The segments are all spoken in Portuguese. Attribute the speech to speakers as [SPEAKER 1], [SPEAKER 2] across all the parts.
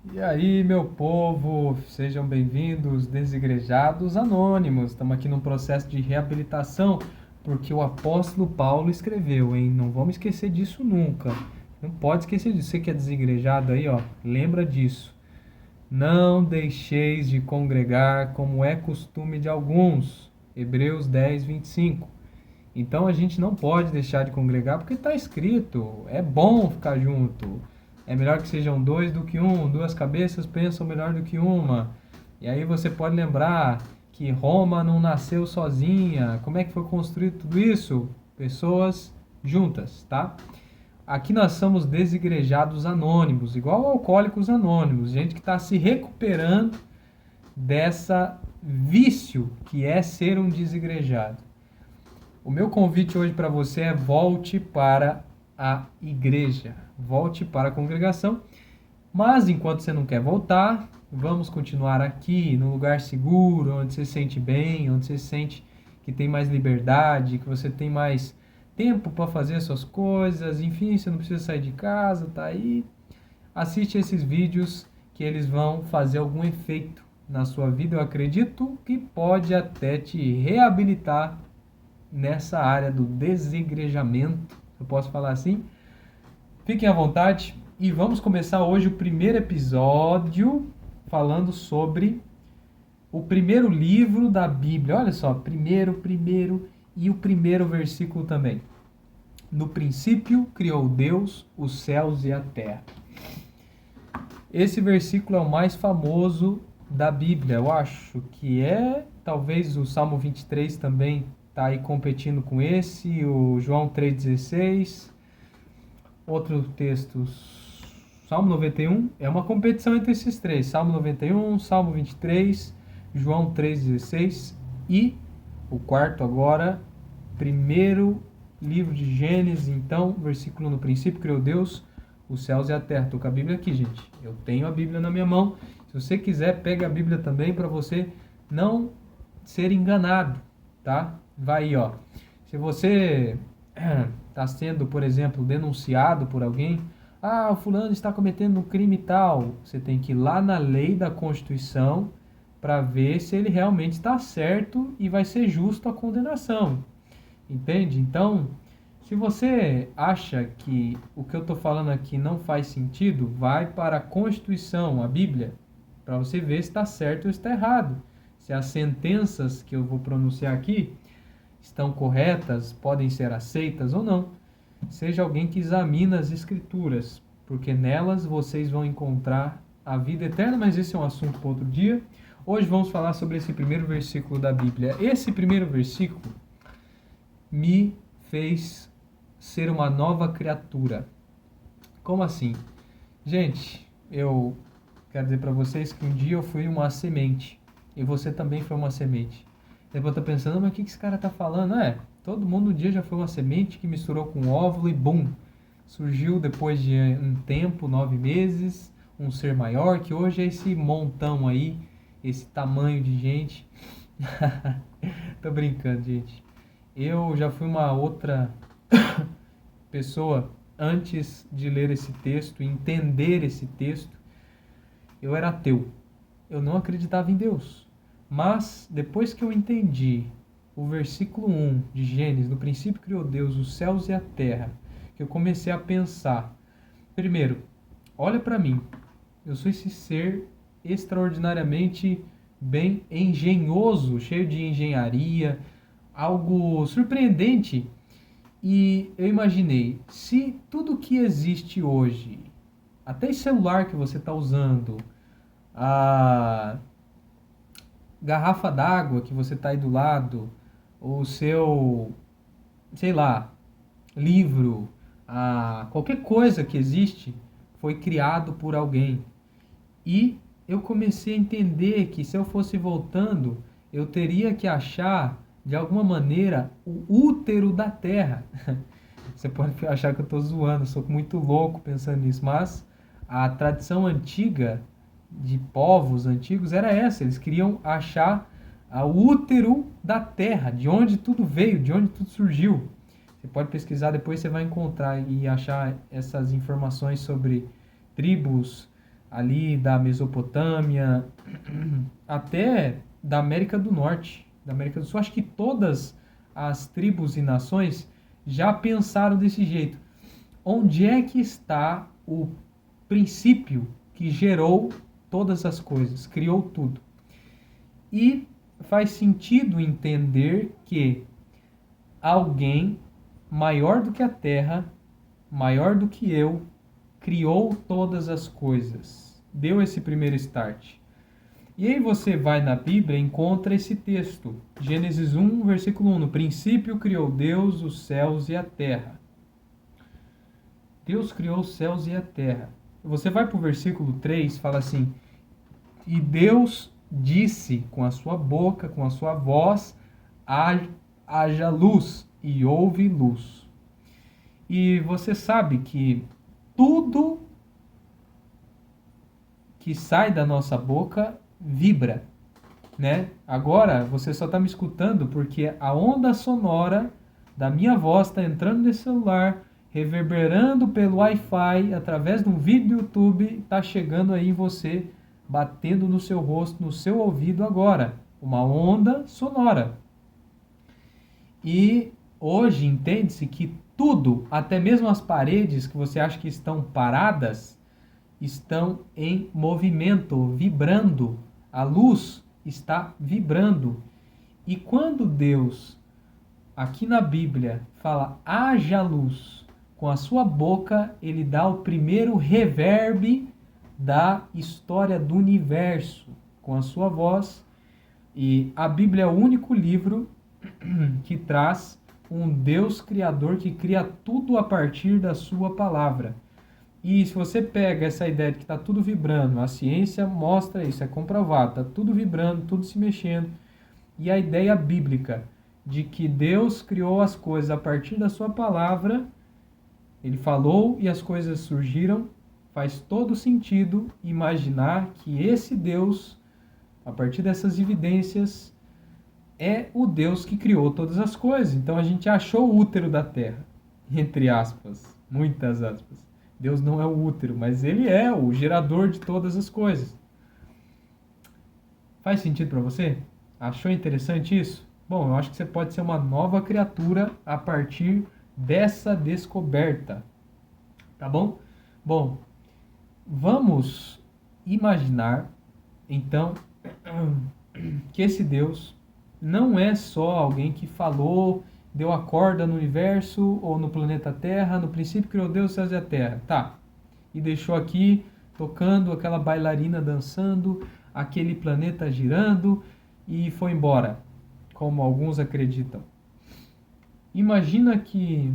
[SPEAKER 1] E aí, meu povo, sejam bem-vindos, desigrejados anônimos. Estamos aqui num processo de reabilitação, porque o apóstolo Paulo escreveu, hein? Não vamos esquecer disso nunca. Não pode esquecer disso. Você que é desigrejado aí, ó, lembra disso. Não deixeis de congregar como é costume de alguns. Hebreus 10, 25. Então a gente não pode deixar de congregar porque está escrito, é bom ficar junto. É melhor que sejam dois do que um, duas cabeças pensam melhor do que uma. E aí você pode lembrar que Roma não nasceu sozinha. Como é que foi construído tudo isso? Pessoas juntas, tá? Aqui nós somos desigrejados anônimos, igual alcoólicos anônimos, gente que está se recuperando dessa vício que é ser um desigrejado. O meu convite hoje para você é volte para a igreja, volte para a congregação. Mas enquanto você não quer voltar, vamos continuar aqui no lugar seguro, onde você se sente bem, onde você se sente que tem mais liberdade, que você tem mais tempo para fazer as suas coisas, enfim, você não precisa sair de casa, tá aí. Assiste esses vídeos que eles vão fazer algum efeito na sua vida. Eu acredito que pode até te reabilitar nessa área do desigrejamento, eu posso falar assim. Fiquem à vontade e vamos começar hoje o primeiro episódio falando sobre o primeiro livro da Bíblia. Olha só, primeiro e o primeiro versículo também. No princípio criou Deus os céus e a terra. Esse versículo é o mais famoso da Bíblia, eu acho que é, talvez o Salmo 23 também está aí competindo com esse, o João 3,16, outro texto, Salmo 91, é uma competição entre esses três, Salmo 91, Salmo 23, João 3,16 e o quarto agora, primeiro livro de Gênesis, então, versículo no princípio criou Deus os céus e a terra. Estou com a Bíblia aqui, gente. Eu tenho a Bíblia na minha mão. Se você quiser, pega a Bíblia também para você não ser enganado, tá? Vai aí, ó. Se você está sendo, por exemplo, denunciado por alguém, o fulano está cometendo um crime tal, você tem que ir lá na lei da Constituição para ver se ele realmente está certo e vai ser justo a condenação. Entende? Então, se você acha que o que eu estou falando aqui não faz sentido, vai para a Constituição, a Bíblia, para você ver se está certo ou está errado. Se as sentenças que eu vou pronunciar aqui estão corretas, podem ser aceitas ou não. Seja alguém que examina as Escrituras, porque nelas vocês vão encontrar a vida eterna, mas esse é um assunto para outro dia. Hoje vamos falar sobre esse primeiro versículo da Bíblia. Esse primeiro versículo me fez ser uma nova criatura. Como assim? Gente, eu quero dizer para vocês que um dia eu fui uma semente e você também foi uma semente. Depois eu tô pensando, mas o que esse cara tá falando? Todo mundo um dia já foi uma semente que misturou com óvulo e bum! Surgiu depois de um tempo, 9 meses, um ser maior que hoje é esse montão aí, esse tamanho de gente. Tô brincando, gente. Eu já fui uma outra pessoa antes de ler esse texto, entender esse texto. Eu era ateu. Eu não acreditava em Deus. Mas depois que eu entendi o versículo 1 de Gênesis, no princípio criou Deus os céus e a terra, que eu comecei a pensar. Primeiro, olha para mim. Eu sou esse ser extraordinariamente bem engenhoso, cheio de engenharia, algo surpreendente. E eu imaginei, se tudo que existe hoje, até esse celular que você está usando, a garrafa d'água que você está aí do lado, o seu, sei lá, livro, qualquer coisa que existe, foi criado por alguém. E eu comecei a entender que se eu fosse voltando, eu teria que achar, de alguma maneira, o útero da Terra. Você pode achar que eu estou zoando, eu sou muito louco pensando nisso, mas a tradição antiga de povos antigos era essa, eles queriam achar o útero da Terra, de onde tudo veio, de onde tudo surgiu. Você pode pesquisar depois, você vai encontrar e achar essas informações sobre tribos ali da Mesopotâmia, até da América do Norte, da América do Sul. Acho que todas as tribos e nações já pensaram desse jeito. Onde é que está o princípio que gerou todas as coisas, criou tudo? E faz sentido entender que alguém maior do que a Terra, maior do que eu, criou todas as coisas. Deu esse primeiro start. E aí você vai na Bíblia e encontra esse texto. Gênesis 1, versículo 1. No princípio criou Deus os céus e a terra. Deus criou os céus e a terra. Você vai para o versículo 3, fala assim: e Deus disse com a sua boca, com a sua voz, haja luz, e houve luz. E você sabe que tudo que sai da nossa boca vibra, né? Agora você só está me escutando porque a onda sonora da minha voz está entrando nesse celular, reverberando pelo Wi-Fi, através de um vídeo do YouTube, está chegando aí em você, batendo no seu rosto, no seu ouvido agora. Uma onda sonora. E hoje entende-se que tudo, até mesmo as paredes que você acha que estão paradas, estão em movimento, vibrando. A luz está vibrando. E quando Deus, aqui na Bíblia, fala haja luz, com a sua boca, ele dá o primeiro reverb da história do universo, com a sua voz. E a Bíblia é o único livro que traz um Deus criador que cria tudo a partir da sua palavra. E se você pega essa ideia de que está tudo vibrando, a ciência mostra isso, é comprovado, está tudo vibrando, tudo se mexendo. E a ideia bíblica de que Deus criou as coisas a partir da sua palavra, ele falou e as coisas surgiram, faz todo sentido imaginar que esse Deus, a partir dessas evidências, é o Deus que criou todas as coisas. Então a gente achou o útero da terra, entre aspas, muitas aspas. Deus não é o útero, mas ele é o gerador de todas as coisas. Faz sentido para você? Achou interessante isso? Bom, eu acho que você pode ser uma nova criatura a partir dessa descoberta. Tá bom? Bom, vamos imaginar, então, que esse Deus não é só alguém que falou, deu a corda no universo ou no planeta Terra, no princípio criou Deus os céus e a terra. Tá. E deixou aqui tocando, aquela bailarina dançando, aquele planeta girando e foi embora, como alguns acreditam. Imagina que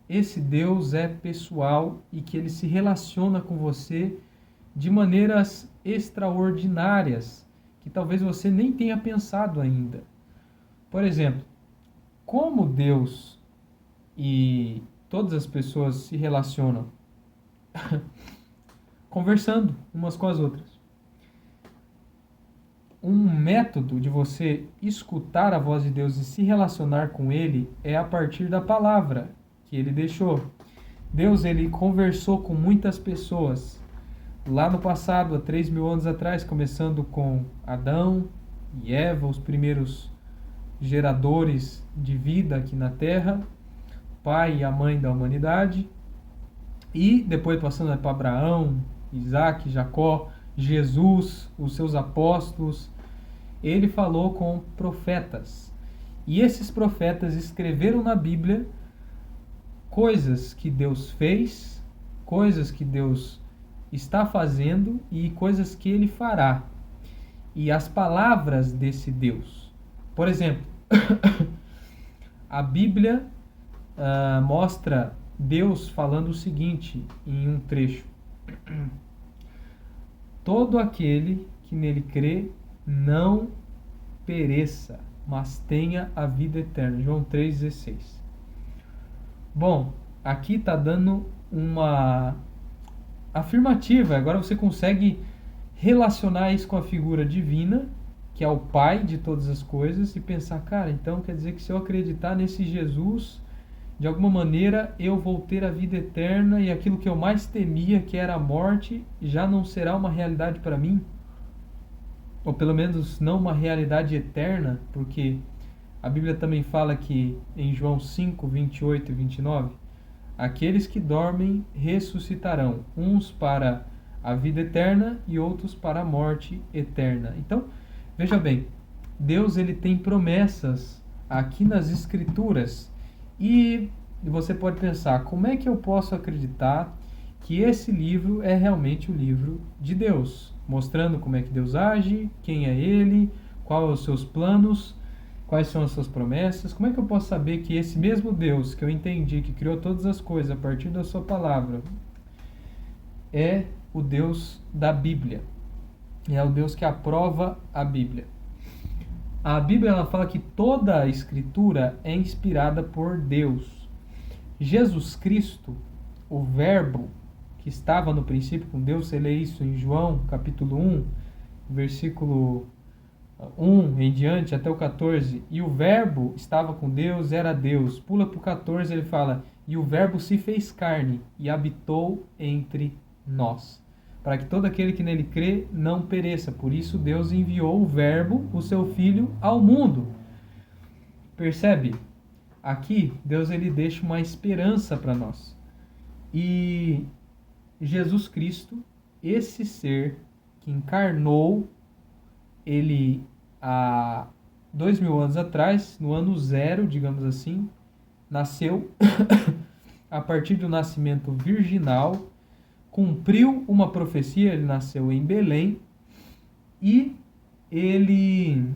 [SPEAKER 1] esse Deus é pessoal e que ele se relaciona com você de maneiras extraordinárias, que talvez você nem tenha pensado ainda. Por exemplo, como Deus e todas as pessoas se relacionam? Conversando umas com as outras. Um método de você escutar a voz de Deus e se relacionar com Ele é a partir da palavra que Ele deixou. Deus, Ele conversou com muitas pessoas lá no passado, há 3.000 anos atrás, começando com Adão e Eva, os primeiros geradores de vida aqui na Terra, pai e a mãe da humanidade, e depois passando para Abraão, Isaac, Jacó, Jesus, os seus apóstolos. Ele falou com profetas, e esses profetas escreveram na Bíblia coisas que Deus fez, coisas que Deus está fazendo e coisas que Ele fará, e as palavras desse Deus. Por exemplo, a Bíblia mostra Deus falando o seguinte em um trecho: todo aquele que nele crê não pereça, mas tenha a vida eterna. João 3,16. Bom, aqui está dando uma afirmativa. Agora você consegue relacionar isso com a figura divina, que é o Pai de todas as coisas, e pensar, cara, então quer dizer que se eu acreditar nesse Jesus de alguma maneira eu vou ter a vida eterna e aquilo que eu mais temia, que era a morte, já não será uma realidade para mim? Ou pelo menos não uma realidade eterna, porque a Bíblia também fala que em João 5, 28 e 29, aqueles que dormem ressuscitarão, uns para a vida eterna e outros para a morte eterna. Então, veja bem, Deus ele tem promessas aqui nas Escrituras e você pode pensar, como é que eu posso acreditar que esse livro é realmente o livro de Deus, mostrando como é que Deus age, quem é Ele, quais são os seus planos, quais são as suas promessas? Como é que eu posso saber que esse mesmo Deus que eu entendi, que criou todas as coisas a partir da sua palavra, é o Deus da Bíblia? É o Deus que aprova a Bíblia. A Bíblia ela fala que toda a Escritura é inspirada por Deus. Jesus Cristo, o Verbo que estava no princípio com Deus, você lê isso em João, capítulo 1, versículo 1 em diante até o 14, e o Verbo estava com Deus, era Deus. Pula para o 14, ele fala, e o Verbo se fez carne e habitou entre nós, para que todo aquele que nele crê não pereça. Por isso Deus enviou o Verbo, o seu Filho, ao mundo. Percebe? Aqui Deus ele deixa uma esperança para nós. E Jesus Cristo, esse ser que encarnou, ele há 2000 anos atrás, no ano zero, digamos assim, nasceu a partir do nascimento virginal, cumpriu uma profecia, ele nasceu em Belém e ele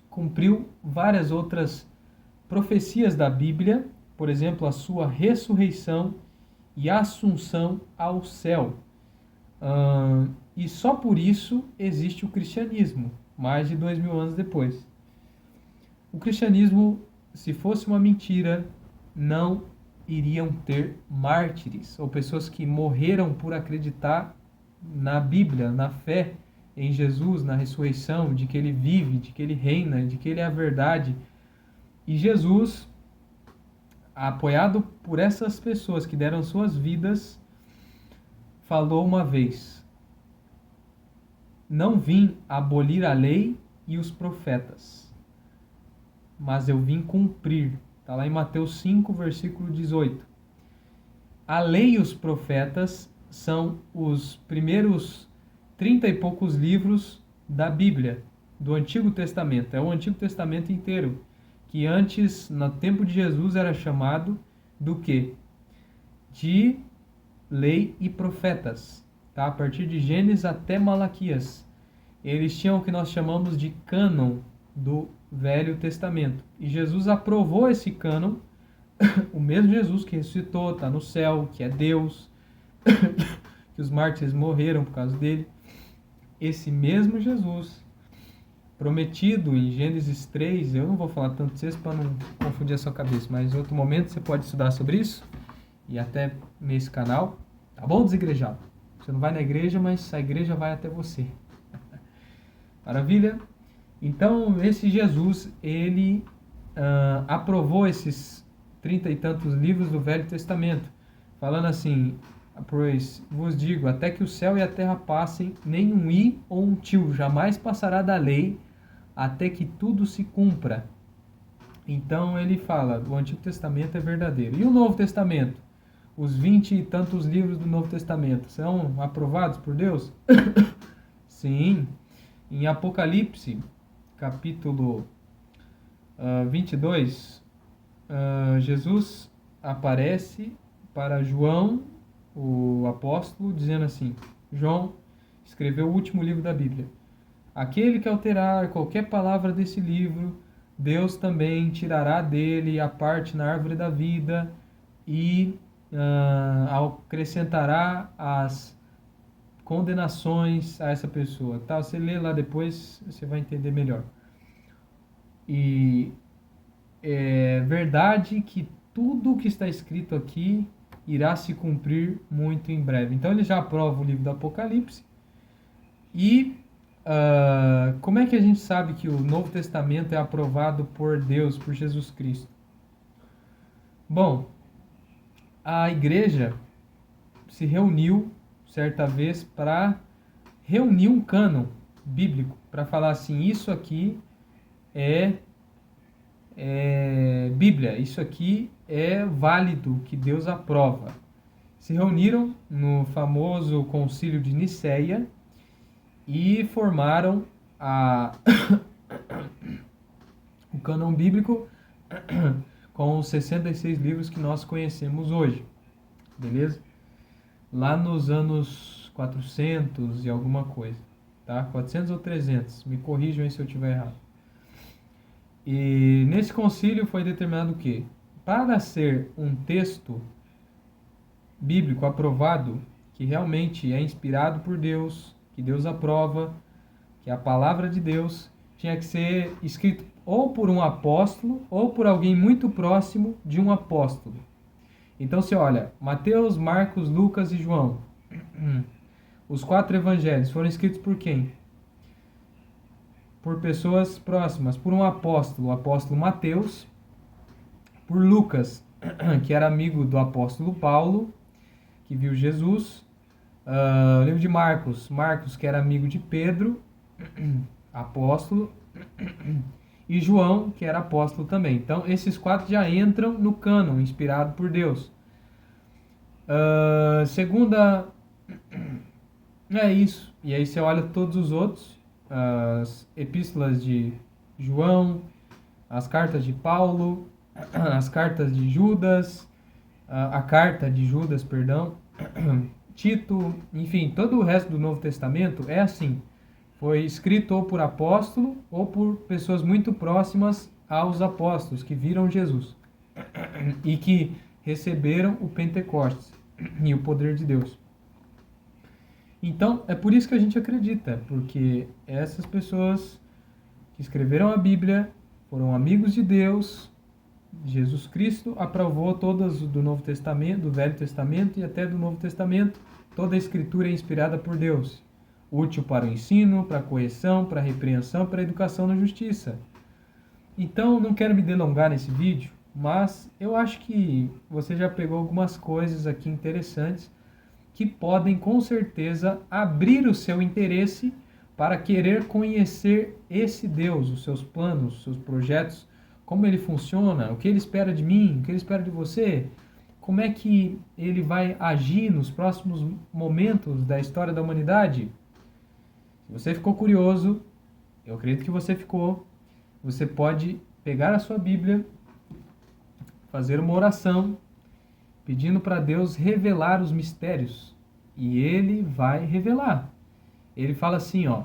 [SPEAKER 1] cumpriu várias outras profecias da Bíblia, por exemplo, a sua ressurreição e assunção ao céu. E só por isso existe o cristianismo, mais de 2000 anos depois. O cristianismo, se fosse uma mentira, não iriam ter mártires, ou pessoas que morreram por acreditar na Bíblia, na fé em Jesus, na ressurreição, de que ele vive, de que ele reina, de que ele é a verdade. E Jesus, apoiado por essas pessoas que deram suas vidas, falou uma vez: não vim abolir a lei e os profetas, mas eu vim cumprir. Está lá em Mateus 5, versículo 18. A lei e os profetas são os primeiros 30 e poucos livros da Bíblia, do Antigo Testamento. É o Antigo Testamento inteiro, que antes, no tempo de Jesus, era chamado do quê? De lei e profetas. Tá? A partir de Gênesis até Malaquias. Eles tinham o que nós chamamos de cânon do Velho Testamento. E Jesus aprovou esse cânon, o mesmo Jesus que ressuscitou, está no céu, que é Deus, que os mártires morreram por causa dele. Esse mesmo Jesus, prometido em Gênesis 3, eu não vou falar tanto disso para não confundir a sua cabeça, mas em outro momento você pode estudar sobre isso, e até nesse canal, tá bom, desigrejado? Você não vai na igreja, mas a igreja vai até você. Maravilha? Então, esse Jesus, ele aprovou esses 30 e tantos livros do Velho Testamento, falando assim: pois vos digo, até que o céu e a terra passem, nem um i ou um tio jamais passará da lei, até que tudo se cumpra. Então ele fala, o Antigo Testamento é verdadeiro. E o Novo Testamento? Os 20 e tantos livros do Novo Testamento são aprovados por Deus? Sim. Em Apocalipse, capítulo 22, Jesus aparece para João, o apóstolo, dizendo assim: João escreveu o último livro da Bíblia. Aquele que alterar qualquer palavra desse livro, Deus também tirará dele a parte na árvore da vida e acrescentará as condenações a essa pessoa. Tá? Você lê lá depois, você vai entender melhor. E é verdade que tudo o que está escrito aqui irá se cumprir muito em breve. Então ele já aprova o livro do Apocalipse. E como é que a gente sabe que o Novo Testamento é aprovado por Deus, por Jesus Cristo? Bom, a igreja se reuniu certa vez para reunir um cânon bíblico, para falar assim, isso aqui é Bíblia, isso aqui é válido, que Deus aprova. Se reuniram no famoso Concílio de Nicéia e formaram o cânon bíblico com os 66 livros que nós conhecemos hoje, beleza? Lá nos anos 400 e alguma coisa, tá? 400 ou 300, me corrijam aí se eu estiver errado. E nesse concílio foi determinado o quê? Para ser um texto bíblico aprovado, que realmente é inspirado por Deus, que Deus aprova, que é a palavra de Deus, tinha que ser escrito ou por um apóstolo ou por alguém muito próximo de um apóstolo. Então você olha, Mateus, Marcos, Lucas e João. Os 4 evangelhos foram escritos por quem? Por pessoas próximas, por um apóstolo, o apóstolo Mateus, por Lucas, que era amigo do apóstolo Paulo, que viu Jesus. O livro de Marcos, que era amigo de Pedro, apóstolo, e João, que era apóstolo também. Então, esses 4 já entram no cânon, inspirado por Deus. Segunda, é isso. E aí você olha todos os outros, as epístolas de João, as cartas de Paulo, as cartas de Judas, a carta de Judas, perdão, Tito, enfim, todo o resto do Novo Testamento é assim. Foi escrito ou por apóstolo ou por pessoas muito próximas aos apóstolos que viram Jesus e que receberam o Pentecostes e o poder de Deus. Então, é por isso que a gente acredita, porque essas pessoas que escreveram a Bíblia foram amigos de Deus. Jesus Cristo aprovou todas do Novo Testamento, do Velho Testamento e até do Novo Testamento. Toda a Escritura é inspirada por Deus, útil para o ensino, para a correção, para a repreensão, para a educação na justiça. Então, não quero me delongar nesse vídeo, mas eu acho que você já pegou algumas coisas aqui interessantes que podem, com certeza, abrir o seu interesse para querer conhecer esse Deus, os seus planos, os seus projetos, como ele funciona, o que ele espera de mim, o que ele espera de você, como é que ele vai agir nos próximos momentos da história da humanidade. Se você ficou curioso, eu acredito que você ficou, você pode pegar a sua Bíblia, fazer uma oração, pedindo para Deus revelar os mistérios. E ele vai revelar. Ele fala assim, ó.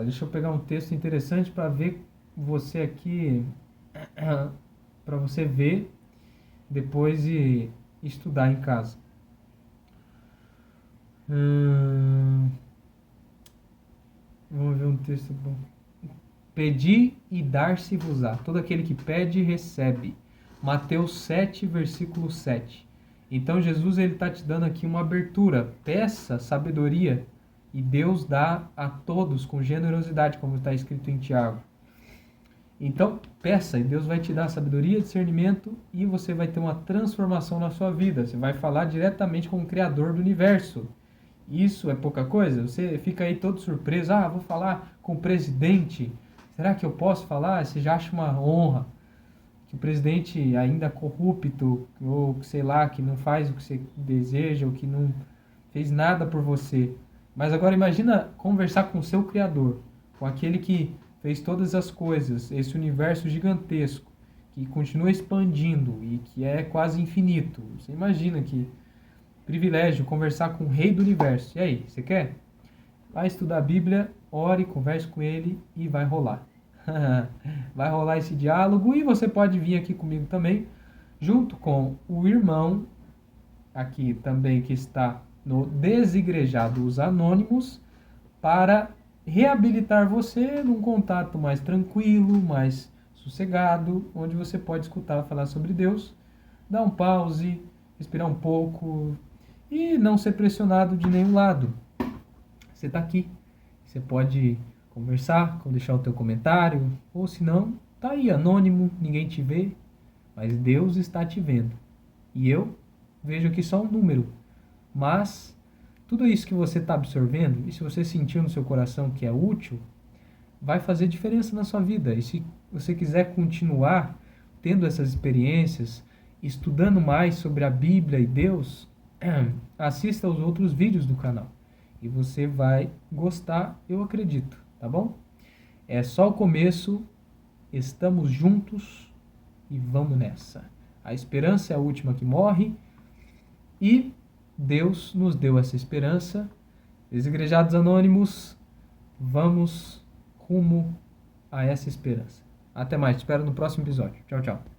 [SPEAKER 1] Deixa eu pegar um texto interessante para ver você aqui, para você ver depois e estudar em casa. Vamos ver um texto bom. Pedi e dar-se-vos-á. Todo aquele que pede, recebe. Mateus 7, versículo 7. Então Jesus está te dando aqui uma abertura. Peça sabedoria e Deus dá a todos com generosidade, como está escrito em Tiago. Então, peça e Deus vai te dar sabedoria, discernimento e você vai ter uma transformação na sua vida. Você vai falar diretamente com o Criador do universo. Isso é pouca coisa? Você fica aí todo surpreso. Vou falar com o presidente. Será que eu posso falar? Você já acha uma honra. Que o presidente ainda corrupto, ou sei lá, que não faz o que você deseja, ou que não fez nada por você. Mas agora imagina conversar com o seu Criador, com aquele que fez todas as coisas, esse universo gigantesco, que continua expandindo e que é quase infinito. Você imagina que privilégio conversar com o Rei do Universo. E aí, você quer? Vai estudar a Bíblia, ore, converse com ele e vai rolar. Vai rolar esse diálogo e você pode vir aqui comigo também, junto com o irmão, aqui também que está no Desigrejados Anônimos, para reabilitar você num contato mais tranquilo, mais sossegado, onde você pode escutar falar sobre Deus, dar um pause, respirar um pouco e não ser pressionado de nenhum lado. Você está aqui, você pode conversar, deixar o teu comentário, ou se não, tá aí anônimo, ninguém te vê, mas Deus está te vendo. E eu vejo aqui só um número. Mas tudo isso que você está absorvendo, e se você sentiu no seu coração que é útil, vai fazer diferença na sua vida. E se você quiser continuar tendo essas experiências, estudando mais sobre a Bíblia e Deus, assista aos outros vídeos do canal. E você vai gostar, eu acredito, tá bom? É só o começo, estamos juntos e vamos nessa. A esperança é a última que morre e Deus nos deu essa esperança. Desigrejados Anônimos, vamos rumo a essa esperança. Até mais, te espero no próximo episódio. Tchau, tchau.